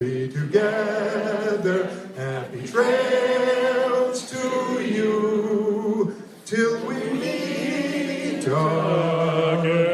Be together, happy trails to you, till we meet again.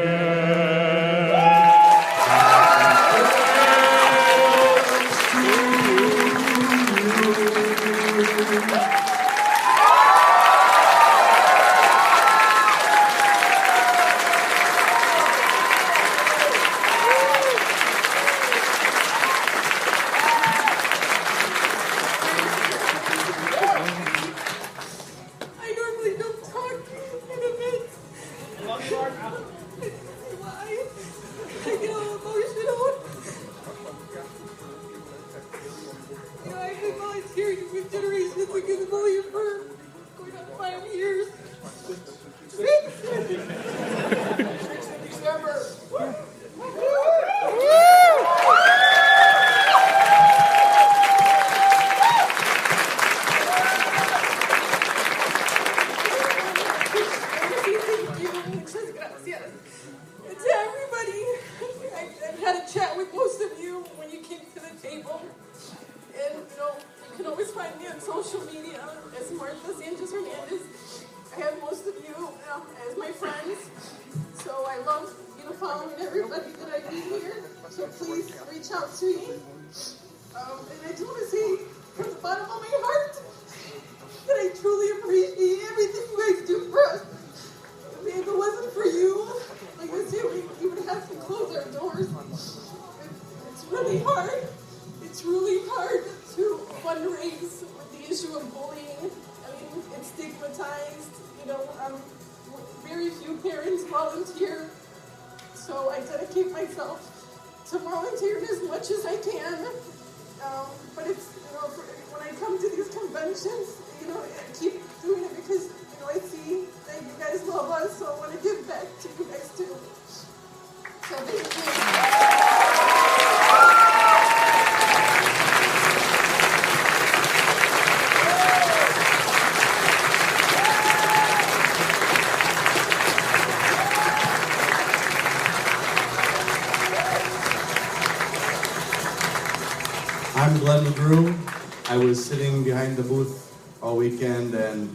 I was sitting behind the booth all weekend, and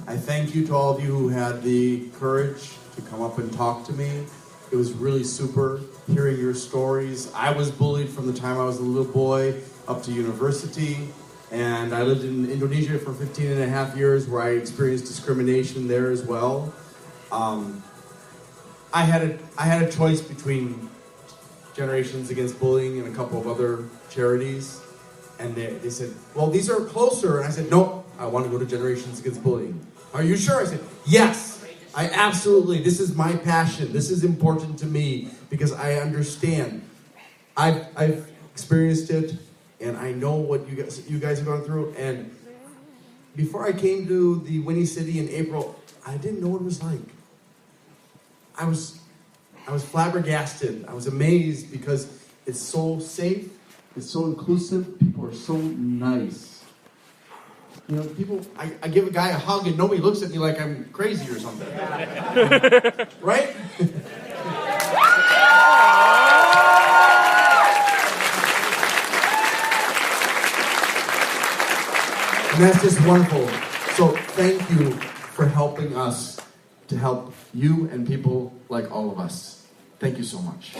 I thank you to all of you who had the courage to come up and talk to me. It was really super hearing your stories. I was bullied from the time I was a little boy up to university, and I lived in Indonesia for 15 and a half years where I experienced discrimination there as well. I had a choice between Generations Against Bullying and a couple of other charities. And they said, well, these are closer. And I said, no, I want to go to Generations Against Bullying. Are you sure? I said, yes, I absolutely. This is my passion. This is important to me because I understand. I've experienced it, and I know what you guys have gone through. And before I came to the Winnie City in April, I didn't know what it was like. I was flabbergasted. I was amazed because it's so safe. It's so inclusive. People are so nice. You know, people, I give a guy a hug and nobody looks at me like I'm crazy or something. Right? And that's just wonderful. So thank you for helping us to help you and people like all of us. Thank you so much.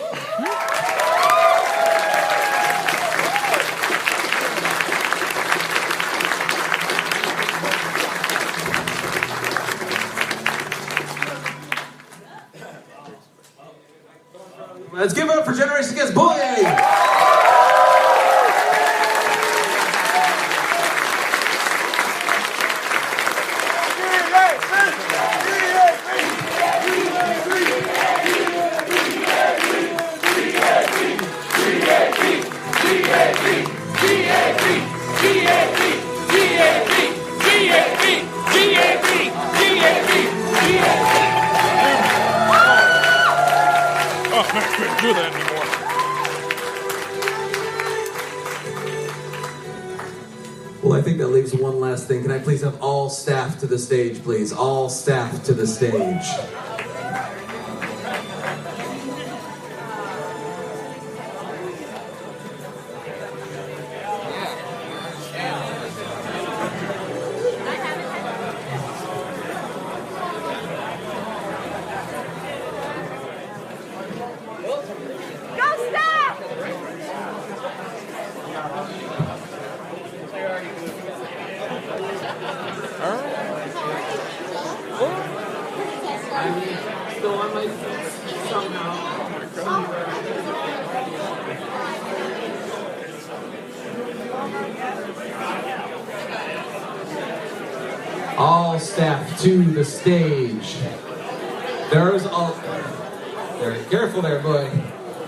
Let's give it up for Generations Against Bullying! I couldn't do that anymore. Well, I think that leaves one last thing. Can I please have all staff to the stage, please? All staff to the stage. All staff to the stage. There's all. Very careful there, boy.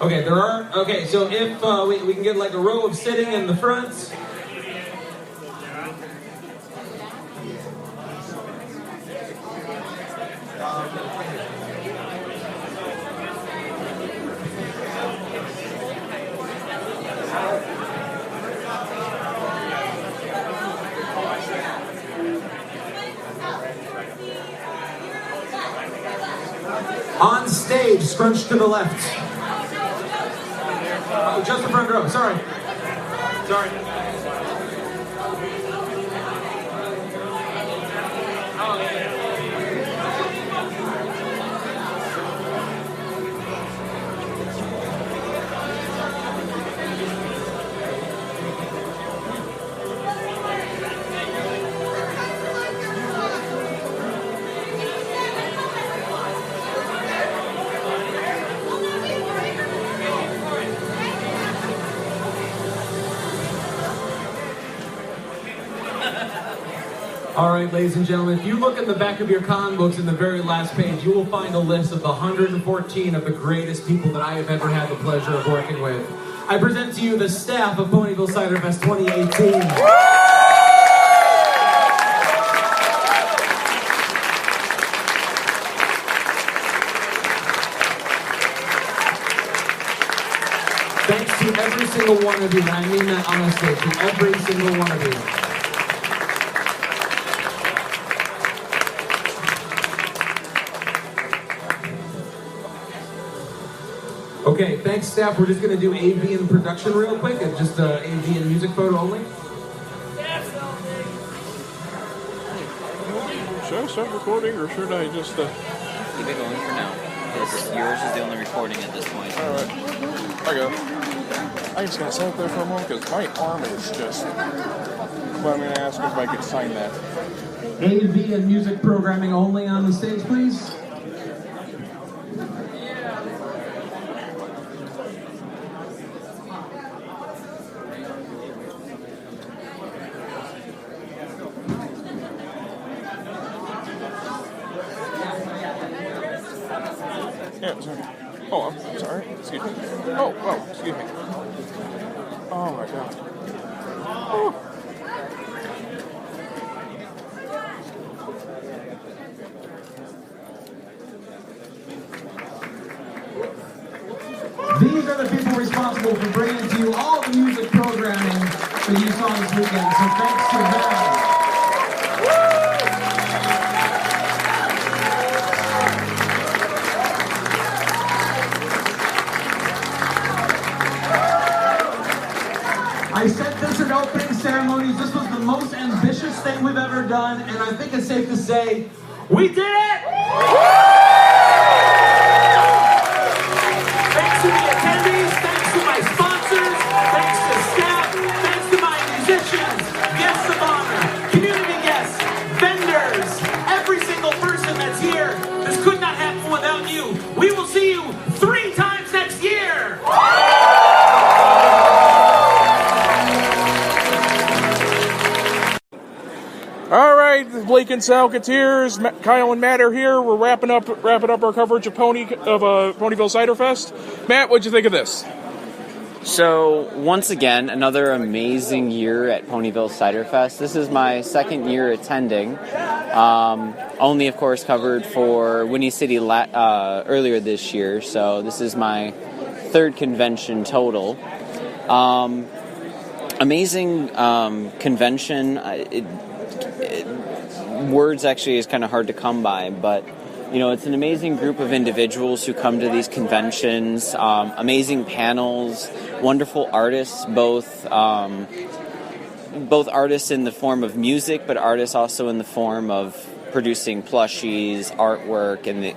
Okay, there are. Okay, so if we can get like a row of sitting in the front. On stage, scrunch to the left. Oh, just the front row. Sorry. Sorry. Oh, yeah. All right, ladies and gentlemen, if you look at the back of your con books in the very last page, you will find a list of the 114 of the greatest people that I have ever had the pleasure of working with. I present to you the staff of Ponyville Ciderfest 2018. Thanks to every single one of you, and I mean that honestly, to every single one of you. Okay, thanks staff. We're just going to do AV and production real quick. It's just AV and music photo only. Should I start recording or should I just... Keep it going for now. Because yours is the only recording at this point. Alright. I go. I just gotta sit there for a moment because my arm is just... But I'm gonna ask if I could sign that. AV and music programming only on the stage, please. Yeah, sorry. Oh, I'm sorry. Excuse me. Oh, excuse me. Oh my god. Oh. These are the people responsible for bringing to you all the music programming that you saw this weekend, so thanks to them. I said this at opening ceremonies, this was the most ambitious thing we've ever done, and I think it's safe to say, we did it! Thanks to the attendees, thanks to my sponsors, thanks to staff, thanks to my musicians, guests of honor, community guests, vendors, every single person that's here. This could not happen without you. We will see you 3 times next year! All right, Blake and Salketeers, Kyle and Matt are here. We're wrapping up our coverage of Ponyville Ciderfest. Matt, what'd you think of this? So, once again, another amazing year at Ponyville Ciderfest. This is my second year attending. Only, of course, covered for Winnie City earlier this year, so this is my 3rd convention total. Amazing convention. Words actually is kind of hard to come by, but it's an amazing group of individuals who come to these conventions, amazing panels, wonderful artists, both artists in the form of music, but artists also in the form of producing plushies, artwork, and the,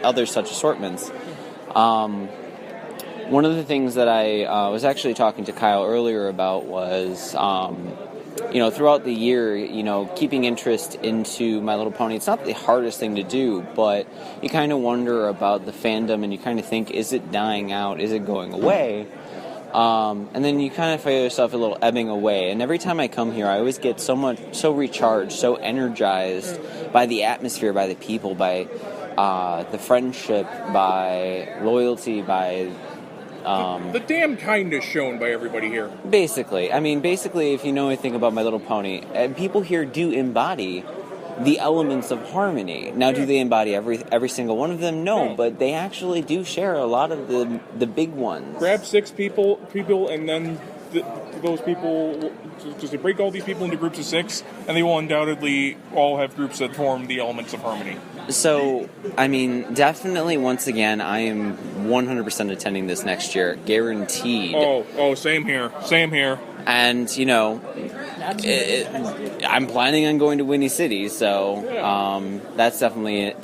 other such assortments. One of the things that I was actually talking to Kyle earlier about was throughout the year, keeping interest into My Little Pony, it's not the hardest thing to do, but you kind of wonder about the fandom and you kind of think, is it dying out? Is it going away? And then you kind of feel yourself a little ebbing away. And every time I come here, I always get so recharged, so energized by the atmosphere, by the people, by the friendship, by loyalty, by... the damn kindness shown by everybody here. Basically, if you know anything about My Little Pony, people here do embody the elements of harmony. Now, do they embody every single one of them? No, but they actually do share a lot of the big ones. Grab 6 people, and then those people, just break all these people into groups of 6, and they will undoubtedly all have groups that form the elements of harmony. So, definitely, once again, I am 100% attending this next year, guaranteed. Oh, same here. And, I'm planning on going to Winnie City, so that's definitely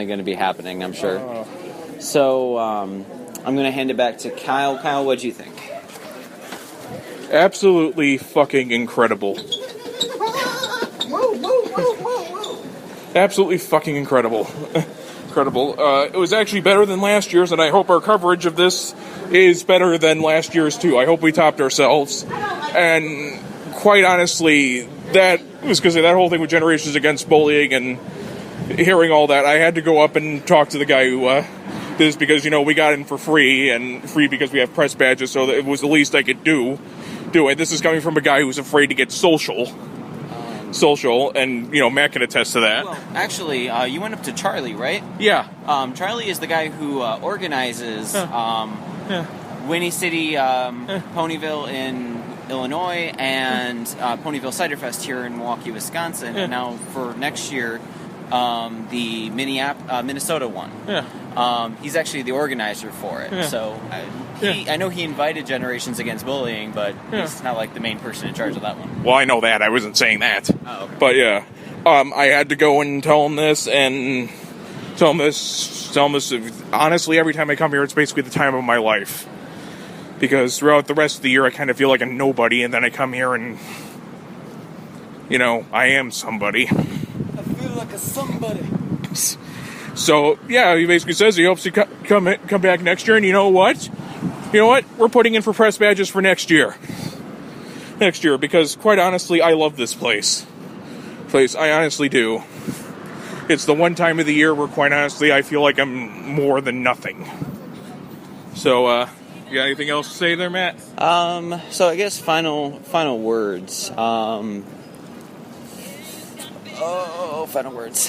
going to be happening, I'm sure. So, I'm going to hand it back to Kyle. Kyle, what'd you think? Absolutely fucking incredible. Absolutely fucking incredible. Incredible. It was actually better than last year's, and I hope our coverage of this is better than last year's, too. I hope we topped ourselves. And quite honestly, that was because of that whole thing with Generations Against Bullying and hearing all that. I had to go up and talk to the guy who did this because, we got in for free, and free because we have press badges, so that it was the least I could do it. This is coming from a guy who's afraid to get social, and, Matt can attest to that. Well, actually, you went up to Charlie, right? Yeah. Charlie is the guy who organizes Winnie City, Ponyville in Illinois, and Ponyville Ciderfest here in Milwaukee, Wisconsin. And now for next year, the Minnesota one. Yeah. He's actually the organizer for it. Yeah. So I know he invited Generations Against Bullying, but he's not like the main person in charge of that one. Well, I know that. I wasn't saying that. Oh, okay. But yeah, I had to go and tell him this, and tell him this. Honestly, every time I come here, it's basically the time of my life. Because throughout the rest of the year, I kind of feel like a nobody, and then I come here and, I am somebody. I feel like a somebody. So, yeah, he basically says he hopes to come back next year, and you know what? We're putting in for press badges for next year. Because, quite honestly, I love this place. I honestly do. It's the one time of the year where, quite honestly, I feel like I'm more than nothing. So, you got anything else to say there, Matt? So I guess final words. Final words.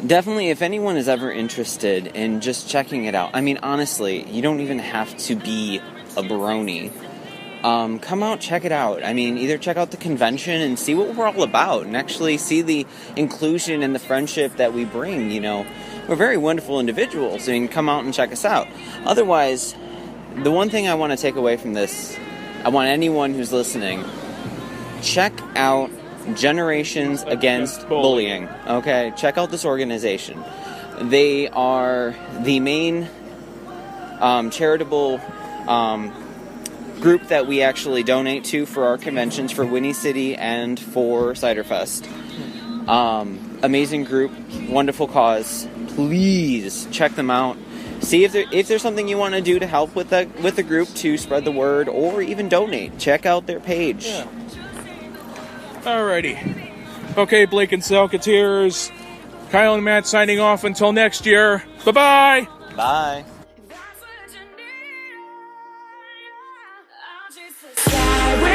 Definitely, if anyone is ever interested in just checking it out, honestly, you don't even have to be a brony. Come out, check it out. Either check out the convention and see what we're all about, and actually see the inclusion and the friendship that we bring, We're very wonderful individuals, come out and check us out. Otherwise, the one thing I want to take away from this, I want anyone who's listening, check out Generations Against Bullying. Okay, check out this organization. They are the main charitable group that we actually donate to for our conventions for Winnie City and for Ciderfest. Amazing group, wonderful cause. Please check them out. See if there's something you want to do to help with the group to spread the word, or even donate. Check out their page. Yeah. Alrighty. Okay, Blake and Salketeers, Kyle and Matt signing off until next year. Bye-bye! Bye. Sky